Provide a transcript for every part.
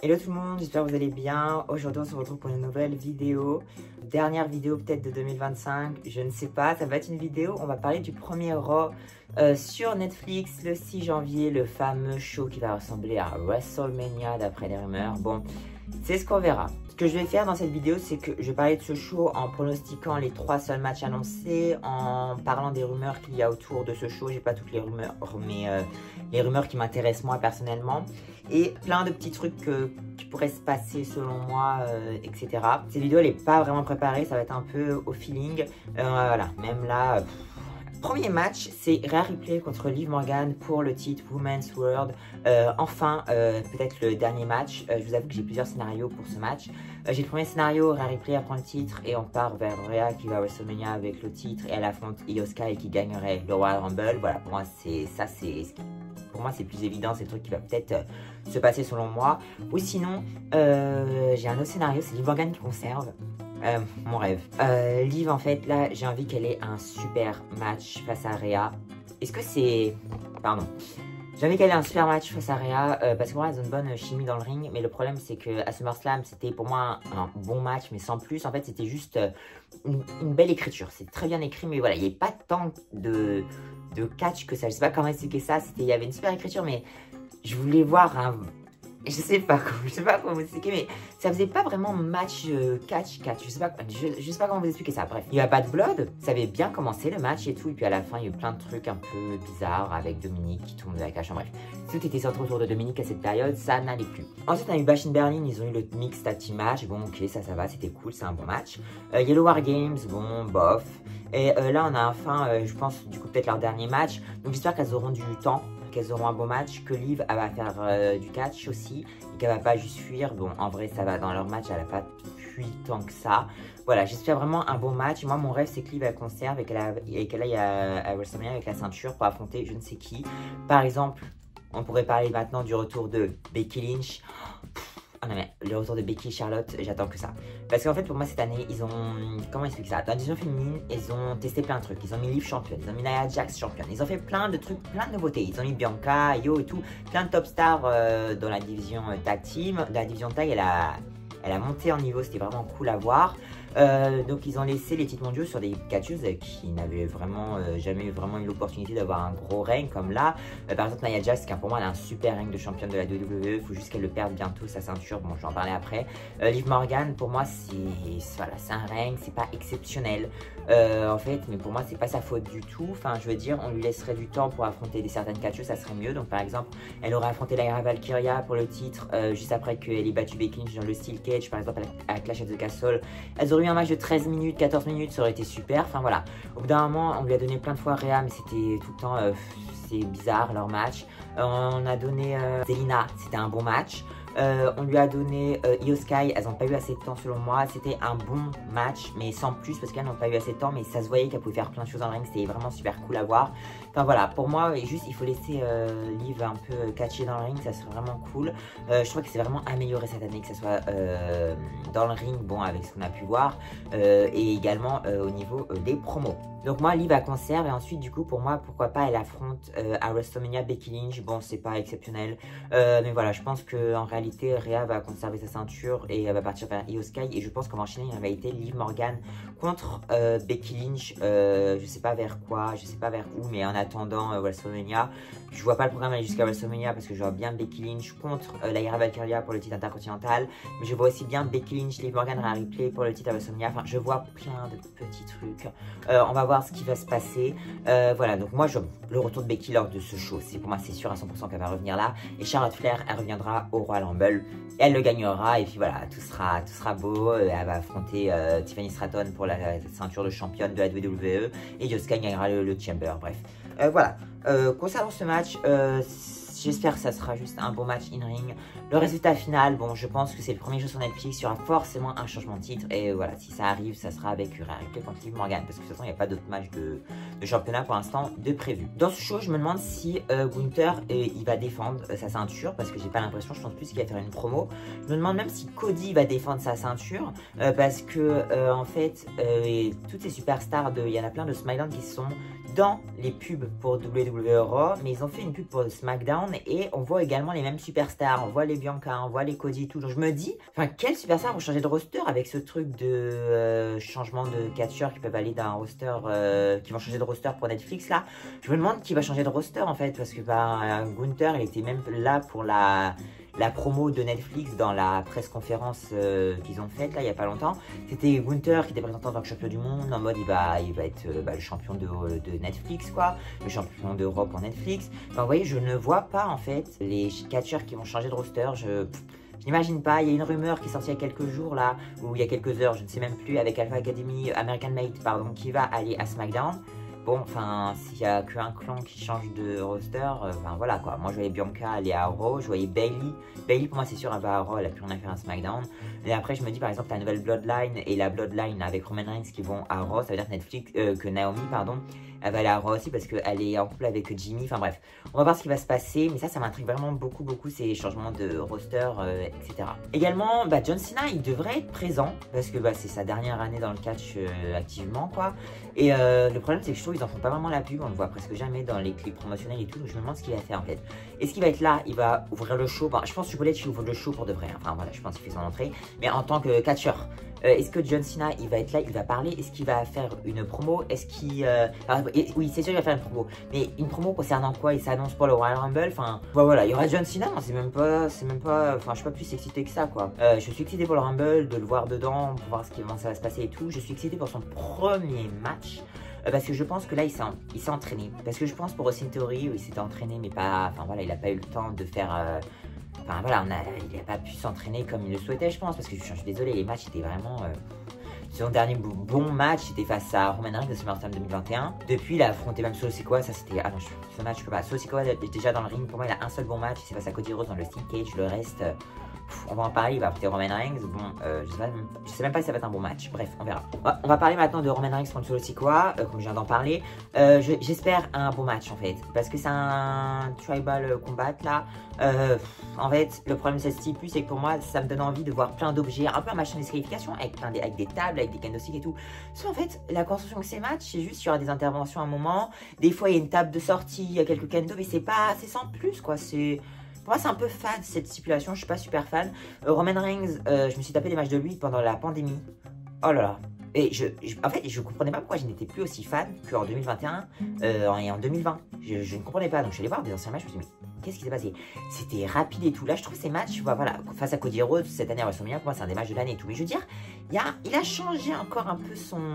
Hello tout le monde, j'espère que vous allez bien. Aujourd'hui on se retrouve pour une nouvelle vidéo. Dernière vidéo peut-être de 2025, je ne sais pas. Ça va être une vidéo, on va parler du premier Raw sur Netflix le 6 janvier. Le fameux show qui va ressembler à WrestleMania d'après les rumeurs. Bon, c'est ce qu'on verra. Ce que je vais faire dans cette vidéo, c'est que je vais parler de ce show en pronostiquant les 3 seuls matchs annoncés, en parlant des rumeurs qu'il y a autour de ce show. J'ai pas toutes les rumeurs, mais les rumeurs qui m'intéressent moi personnellement. Et plein de petits trucs qui pourraient se passer selon moi, etc. Cette vidéo, elle n'est pas vraiment préparée, ça va être un peu au feeling. Voilà, même là... Premier match, c'est Rhea Ripley contre Liv Morgan pour le titre Women's World. Enfin, peut-être le dernier match. Je vous avoue que j'ai plusieurs scénarios pour ce match. J'ai le premier scénario, Rhea Ripley apprend le titre et on part vers Rhea qui va à WrestleMania avec le titre et elle affronte Io Sky qui gagnerait le Royal Rumble. Voilà, pour moi, c'est plus évident, c'est le truc qui va peut-être se passer selon moi. Ou sinon, j'ai un autre scénario, c'est Liv Morgan qui conserve. Mon rêve. Liv, en fait, là, j'ai envie qu'elle ait un super match face à Rhea. Est-ce que c'est... Pardon. J'ai envie qu'elle ait un super match face à Rhea, parce que moi, elles ont une bonne chimie dans le ring. Mais le problème, c'est qu'à SummerSlam, c'était pour moi un bon match, mais sans plus. En fait, c'était juste une belle écriture. C'est très bien écrit, mais voilà, il n'y avait pas tant de catch que ça. Je sais pas comment expliquer ça. Il y avait une super écriture, mais je voulais voir un... Je sais pas comment vous expliquer, mais ça faisait pas vraiment match catch. Je sais pas comment vous expliquer ça. Bref, il y a pas de blood. Ça avait bien commencé le match et tout. Et puis à la fin, il y a eu plein de trucs un peu bizarres avec Dominique qui tourne avec la chambre. Bref, tout était centré autour de Dominique à cette période. Ça n'allait plus. Ensuite, on a eu Bash in Berlin. Ils ont eu le mix tag team match. Bon, ok, ça va. C'était cool. C'est un bon match. Yellow War Games. Bon, bof. Et là, on a enfin, je pense, du coup, peut-être leur dernier match. Donc, j'espère qu'elles auront du temps. Qu'elles auront un bon match, que Liv elle va faire du catch aussi et qu'elle va pas juste fuir. Bon, en vrai, ça va dans leur match, elle a pas fui tant que ça. Voilà, j'espère vraiment un bon match. Moi, mon rêve, c'est que Liv elle conserve et qu'elle aille à WrestleMania avec la ceinture pour affronter je ne sais qui. Par exemple, on pourrait parler maintenant du retour de Becky Lynch. Ah non mais le retour de Becky Charlotte, j'attends que ça. Parce qu'en fait pour moi cette année ils ont... Comment expliquer ça? Dans la division féminine, ils ont testé plein de trucs. Ils ont mis Liv championne, ils ont mis Nia Jax championne. Ils ont fait plein de trucs, plein de nouveautés. Ils ont mis Bianca, Io et tout. Plein de top stars dans la division tag team. Dans la division tag, elle a monté en niveau, c'était vraiment cool à voir. Donc ils ont laissé les titres mondiaux sur des catcheuses qui n'avaient vraiment jamais vraiment eu l'opportunité d'avoir un gros règne comme là. Par exemple Nia Jax qui pour moi elle a un super règne de championne de la WWE. Il faut juste qu'elle le perde bientôt sa ceinture. Bon je vais en parler après. Liv Morgan pour moi c'est un règne, c'est pas exceptionnel en fait, mais pour moi c'est pas sa faute du tout. Enfin je veux dire on lui laisserait du temps pour affronter certaines catcheuses, ça serait mieux. Donc par exemple elle aurait affronté Lyra Valkyria pour le titre juste après qu'elle ait battu Becky Lynch dans le Steel Cage par exemple à Clash at the Castle. Elles auraient eu un match de 13 minutes, 14 minutes, ça aurait été super. Enfin voilà, au bout d'un moment, on lui a donné plein de fois Rhea, mais c'était tout le temps, c'est bizarre leur match. On a donné Zelina, c'était un bon match. On lui a donné Io Sky, elles n'ont pas eu assez de temps selon moi. C'était un bon match, mais sans plus parce qu'elles n'ont pas eu assez de temps. Mais ça se voyait qu'elles pouvaient faire plein de choses dans le ring, c'était vraiment super cool à voir. Enfin voilà, pour moi, juste il faut laisser Liv un peu catcher dans le ring, ça serait vraiment cool. Je trouve que c'est vraiment amélioré cette année, que ce soit dans le ring, bon, avec ce qu'on a pu voir, et également au niveau des promos. Donc moi, Liv elle conserve et ensuite du coup pour moi, pourquoi pas elle affronte à WrestleMania Becky Lynch. Bon, c'est pas exceptionnel, mais voilà, je pense qu'en réalité Rhea va conserver sa ceinture et elle va partir vers Io Sky et je pense qu'on va enchaîner en réalité Liv Morgan contre Becky Lynch. Je sais pas vers quoi, je sais pas vers où, mais en attendant WrestleMania, je vois pas le programme aller jusqu'à WrestleMania parce que je vois bien Becky Lynch contre Lyra Valkyria pour le titre intercontinental, mais je vois aussi bien Becky Lynch, Liv Morgan, Rhea Ripley pour le titre à WrestleMania. Enfin, je vois plein de petits trucs. On va voir ce qui va se passer. Voilà, donc moi, le retour de Becky lors de ce show, pour moi, c'est sûr à 100% qu'elle va revenir là. Et Charlotte Flair, elle reviendra au Royal Rumble. Et elle le gagnera. Et puis voilà, tout sera beau. Elle va affronter Tiffany Stratton pour la ceinture de championne de la WWE. Et Io Sky gagnera le Chamber. Bref, voilà. Concernant ce match, j'espère que ça sera juste un bon match in-ring. Le résultat final, bon, je pense que c'est le premier jeu sur Netflix. Il y aura forcément un changement de titre. Et voilà, si ça arrive, ça sera avec Rhea Ripley contre Liv Morgan. Parce que de toute façon, il n'y a pas d'autres matchs de championnat pour l'instant de prévu. Dans ce show, je me demande si Gunther, il va défendre sa ceinture. Parce que j'ai pas l'impression, je pense plus qu'il va faire une promo. Je me demande même si Cody va défendre sa ceinture. Parce que, en fait, toutes ces superstars, il y en a plein de SmackDown qui sont dans les pubs pour WWE Raw. Mais ils ont fait une pub pour SmackDown. et on voit également les mêmes superstars. On voit les Bianca, on voit les Cody et tout. Donc je me dis, enfin, quelles superstars vont changer de roster avec ce truc de changement de catcheurs qui peuvent aller d'un roster, qui vont changer de roster pour Netflix là. Je me demande qui va changer de roster en fait, parce que bah, Gunther, il était même là pour la promo de Netflix dans la presse conférence qu'ils ont faite là il y a pas longtemps. C'était Gunther qui était présenté en tant que champion du monde, en mode il va être le champion de Netflix quoi, le champion d'Europe pour Netflix. Enfin, vous voyez, je ne vois pas en fait les catcheurs qui vont changer de roster. Je n'imagine pas. Il y a une rumeur qui est sortie il y a quelques jours là, ou il y a quelques heures, je ne sais même plus, avec Alpha Academy, American Mate pardon, qui va aller à SmackDown. Bon, enfin, s'il n'y a qu'un clan qui change de roster, enfin voilà quoi. Moi je voyais Bianca aller à Raw, je voyais Bayley. Bayley pour moi c'est sûr elle va à Raw, elle a plus rien à faire à SmackDown. Et après je me dis par exemple la nouvelle Bloodline et la Bloodline avec Roman Reigns qui vont à Raw, ça veut dire que Netflix, que Naomi pardon, elle va aller à Raw aussi parce qu'elle est en couple avec Jimmy. Enfin bref, on va voir ce qui va se passer. Mais ça m'intrigue vraiment beaucoup ces changements de roster, etc. Également, bah, John Cena, il devrait être présent parce que bah, c'est sa dernière année dans le catch activement quoi. Et le problème c'est que je trouve qu'ils en font pas vraiment la pub. On le voit presque jamais dans les clips promotionnels et tout. Donc je me demande ce qu'il va faire en fait. Est-ce qu'il va être là? Il va ouvrir le show. Bon, je pense que Triple H il ouvre le show pour de vrai. Enfin voilà, je pense qu'il fait son entrée. Mais en tant que catcheur. Est-ce que John Cena, il va être là, il va parler? Est-ce qu'il va faire une promo? Est-ce qu'il... oui, c'est sûr, il va faire une promo. Mais une promo concernant quoi? Il s'annonce pour le Royal Rumble. Enfin, voilà, il y aura John Cena. C'est même pas... Enfin, je suis pas plus excité que ça, quoi. Je suis excité pour le Rumble, de le voir dedans, pour voir comment ça va se passer et tout. Je suis excité pour son premier match. Parce que je pense que là, il s'est entraîné. Parce que je pense pour Austin Theory, il s'était entraîné, mais pas... Enfin, voilà, il n'a pas eu le temps de faire... Enfin voilà, il n'a pas pu s'entraîner comme il le souhaitait, je pense, parce que je suis désolé, les matchs étaient vraiment... Son dernier bon match, c'était face à Roman Reigns de SummerSlam 2021. Depuis, il a affronté même Solo Sikoa, ça c'était... Ah non, ce match, je peux pas. Solo Sikoa est déjà dans le ring, pour moi, il a un seul bon match, c'est face à Cody Rhodes dans le Steel Cage, le reste... on va en parler, il va affronter Roman Reigns. Bon, je sais même pas si ça va être un bon match. Bref, on verra. On va parler maintenant de Roman Reigns contre Solo Sikoa, comme je viens d'en parler. J'espère un bon match en fait, parce que c'est un tribal combat là. En fait, le problème de cette style plus, c'est que pour moi, ça me donne envie de voir plein d'objets, un peu un machin de disqualification avec des tables, avec des candlesticks et tout. Sauf en fait, la construction de ces matchs, c'est juste qu'il y aura des interventions à un moment. Des fois, il y a une table de sortie, il y a quelques candles, mais c'est sans plus quoi. Pour moi, c'est un peu fade cette stipulation, je suis pas super fan. Roman Reigns, je me suis tapé des matchs de lui pendant la pandémie. Oh là là. Et en fait, je comprenais pas pourquoi je n'étais plus aussi fan qu'en 2021 et en 2020. Je ne comprenais pas. Donc, je suis allé voir des anciens matchs, je me suis dit, mais qu'est-ce qui s'est passé? C'était rapide et tout. Là, je trouve ces matchs, voilà, face à Cody Rhodes, cette année à WrestleMania, pour moi, c'est un des matchs de l'année et tout. Mais je veux dire, il a changé encore un peu son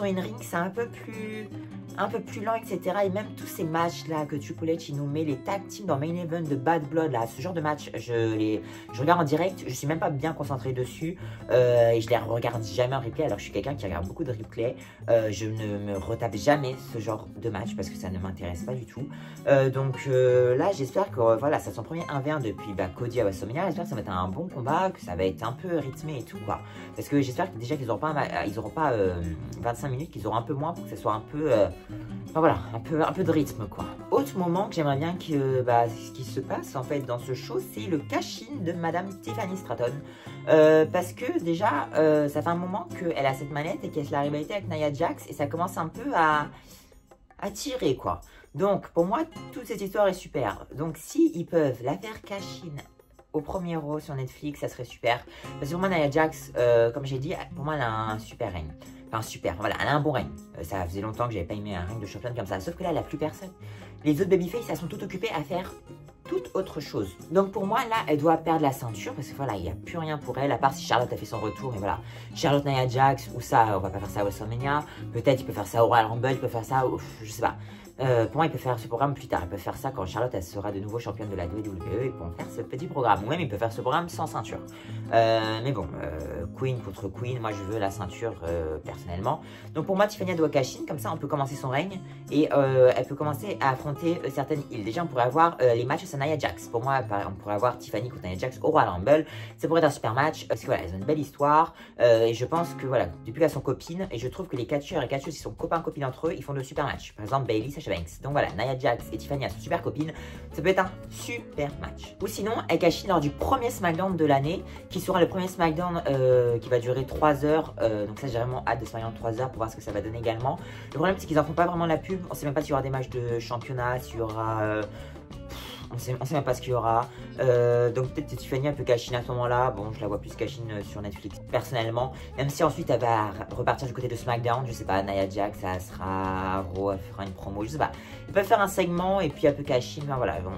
in-ring. C'est un peu plus lent, etc. Et même tous ces matchs-là que Triple H, il nous met, les tag teams dans Main Event de Bad Blood, là, ce genre de match, je regarde en direct, je suis même pas bien concentré dessus. Et je les regarde jamais en replay, alors je suis quelqu'un qui regarde beaucoup de replay. Je ne me retape jamais ce genre de match parce que ça ne m'intéresse pas du tout. Donc là, j'espère que voilà, c'est son premier 1v1 depuis Cody à WrestleMania. J'espère que ça va être un bon combat, que ça va être un peu rythmé et tout, quoi. Parce que j'espère que déjà qu'ils n'auront pas, 25 minutes, qu'ils auront un peu moins pour que ça soit un peu, enfin, voilà, un peu de rythme, quoi. Autre moment que j'aimerais bien que, ce qui se passe en fait dans ce show, c'est le cash-in de Madame Tiffany Stratton. Parce que déjà, ça fait un moment qu'elle a cette manette et qu'elle se la rivalité avec Nia Jax et ça commence un peu à tirer, quoi. Donc, pour moi, toute cette histoire est super. Donc, si ils peuvent la faire cash-in au premier Raw sur Netflix, ça serait super. Parce que pour moi, Nia Jax, comme j'ai dit, pour moi, elle a un super règne. Enfin, super, voilà, elle a un bon règne. Ça faisait longtemps que j'avais pas aimé un règne de championne comme ça. Sauf que là, elle a plus personne. Les autres babyface, elles sont toutes occupées à faire toute autre chose. Donc pour moi, là, elle doit perdre la ceinture parce que voilà, il n'y a plus rien pour elle, à part si Charlotte a fait son retour. Mais voilà, Charlotte, Nia Jax, ou ça, on va pas faire ça à WrestleMania. Peut-être il peut faire ça au Royal Rumble, il peut faire ça, je sais pas. Pour moi, il peut faire ce programme plus tard. Il peut faire ça quand Charlotte elle sera de nouveau championne de la WWE. Ils pourront faire ce petit programme. Ou même, il peut faire ce programme sans ceinture. Mais bon, Queen contre Queen. Moi, je veux la ceinture personnellement. Donc pour moi, Tiffany doit cash in. Comme ça, on peut commencer son règne. Et elle peut commencer à affronter certaines îles. Déjà, on pourrait avoir les matchs à Nia Jax. Pour moi, on pourrait avoir Tiffany contre Nia Jax au Royal Rumble. Ça pourrait être un super match. Parce que voilà, elles ont une belle histoire. Et je pense que voilà, depuis qu'elles sont copines, et je trouve que les catcheurs et catcheuses qui sont copains-copines entre eux, ils font de super matchs. Par exemple, Bayley, Sasha Banks. Donc voilà, Nia Jax et Tiffany, elles sont super copines. Ça peut être un super match. Ou sinon, elle cash in lors du premier SmackDown de l'année, qui sera le premier SmackDown qui va durer 3 heures. Donc ça, j'ai vraiment hâte de SmackDown 3 heures pour voir ce que ça va donner également. Le problème, c'est qu'ils en font pas vraiment la pub. On sait même pas s'il y aura des matchs de championnat, s'il y aura On sait même pas ce qu'il y aura. Donc peut-être que Tiffany un peu Cachine à ce moment-là. Bon, je la vois plus Cachine sur Netflix personnellement. Même si ensuite elle va repartir du côté de SmackDown. Je sais pas, Nia Jax, ça sera Raw, elle fera une promo. Je sais pas. Ils peuvent faire un segment et puis un peu Cachine. Enfin voilà, bon.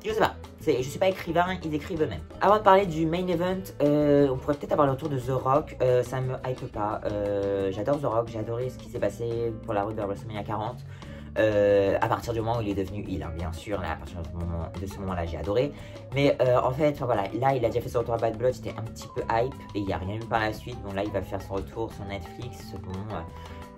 Je sais pas. Je suis pas écrivain, ils écrivent eux-mêmes. Avant de parler du main event, on pourrait peut-être avoir le retour de The Rock. Ça me hype pas. J'adore The Rock, j'ai adoré ce qui s'est passé pour la route de WrestleMania 40. À partir du moment où il est devenu heel, hein, bien sûr, là, à partir de ce moment-là, j'ai adoré. Mais en fait, voilà, là, il a déjà fait son retour à Bad Blood, j'étais un petit peu hype et il n'y a rien eu par la suite. Donc là, il va faire son retour sur Netflix. Bon,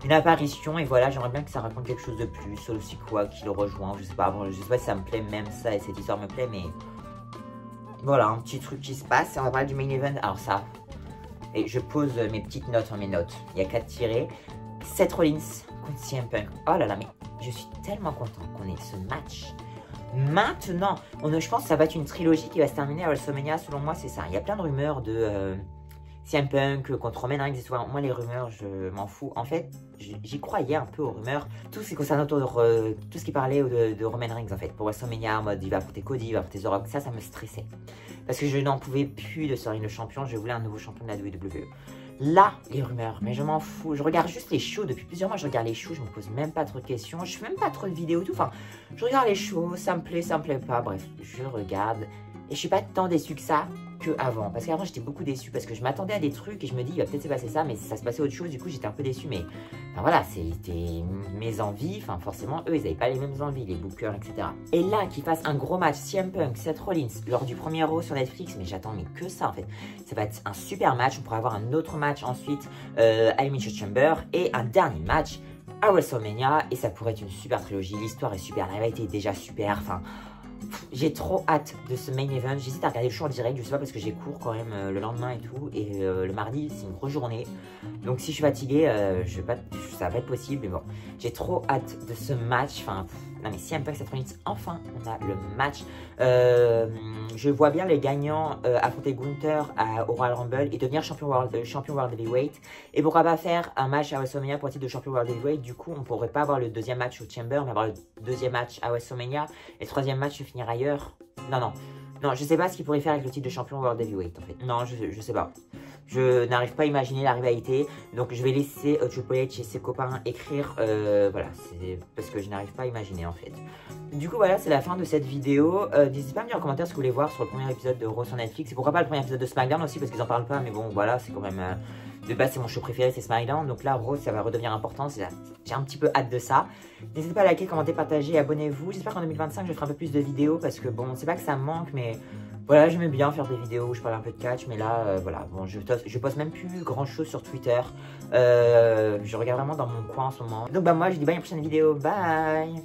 une apparition et voilà, j'aimerais bien que ça raconte quelque chose de plus, aussi quoi, qu'il le rejoint, je sais pas, bon, je sais pas si ça me plaît même ça et cette histoire me plaît, mais voilà, un petit truc qui se passe et on va parler du main event. Alors ça, et je pose mes petites notes en mes notes, il y a 4 tirés. Seth Rollins contre CM Punk, oh là là, mais je suis tellement content qu'on ait ce match. Maintenant, je pense que ça va être une trilogie qui va se terminer à WrestleMania, selon moi c'est ça. Il y a plein de rumeurs de CM Punk contre Roman Reigns, moi les rumeurs je m'en fous. En fait, j'y croyais un peu aux rumeurs, tout ce qui concerne autour de tout ce qui parlait de Roman Reigns en fait. Pour WrestleMania en mode il va affronter Cody, il va affronter The Rock, ça me stressait. Parce que je n'en pouvais plus de sortir le champion, je voulais un nouveau champion de la WWE. Là, les rumeurs, mais je m'en fous. Je regarde juste les shows depuis plusieurs mois. Je regarde les shows, je me pose même pas trop de questions. Je fais même pas trop de vidéos et tout. Enfin, je regarde les shows, ça me plaît pas. Bref, je regarde. Et je suis pas tant déçu que ça qu'avant. Parce qu'avant, j'étais beaucoup déçu parce que je m'attendais à des trucs et je me dis, il va peut-être se passer ça, mais ça se passait autre chose. Du coup, j'étais un peu déçu. Mais enfin, voilà, c'était mes envies. Enfin, forcément, eux, ils n'avaient pas les mêmes envies, les bookers, etc. Et là, qu'ils fassent un gros match CM Punk, Seth Rollins, lors du premier Raw sur Netflix, mais j'attends mais que ça en fait. Ça va être un super match. On pourra avoir un autre match ensuite à Elimination Chamber et un dernier match à WrestleMania. Et ça pourrait être une super trilogie. L'histoire est super, la rivalité est déjà super. Enfin. J'ai trop hâte de ce main event. J'hésite à regarder le show en direct, je sais pas parce que j'ai cours quand même le lendemain et tout. Et le mardi, c'est une grosse journée. Donc si je suis fatigué, ça va pas être possible. Mais bon, j'ai trop hâte de ce match. Enfin, non mais si un peu que cette minutes, enfin, on a le match. Je vois bien les gagnants affronter Gunther au Royal Rumble et devenir champion World Heavyweight. Et pourquoi pas faire un match à WrestleMania pour le titre de champion World Heavyweight. Du coup, on pourrait pas avoir le deuxième match au Chamber, mais avoir le deuxième match à WrestleMania. Et le troisième match se finir ailleurs. Non, je sais pas ce qu'il pourrait faire avec le titre de champion World Heavyweight en fait. Non, je sais pas. Je n'arrive pas à imaginer la rivalité. Donc je vais laisser Triple H et ses copains écrire. Voilà, c'est parce que je n'arrive pas à imaginer en fait. Du coup voilà, c'est la fin de cette vidéo. N'hésitez pas à me dire en commentaire ce que vous voulez voir sur le premier épisode de Raw sur Netflix. Et pourquoi pas le premier épisode de SmackDown aussi parce qu'ils en parlent pas. Mais bon voilà, c'est quand même... de base c'est mon show préféré, c'est SmackDown. Donc là Raw ça va redevenir important. J'ai un petit peu hâte de ça. N'hésitez pas à liker, commenter, partager, abonnez-vous. J'espère qu'en 2025 je ferai un peu plus de vidéos. Parce que bon, c'est pas que ça me manque mais... Voilà, j'aimais bien faire des vidéos où je parle un peu de catch, mais là, voilà, bon, je poste même plus grand chose sur Twitter. Je regarde vraiment dans mon coin en ce moment. Donc, bah, moi, je dis bye à une prochaine vidéo. Bye!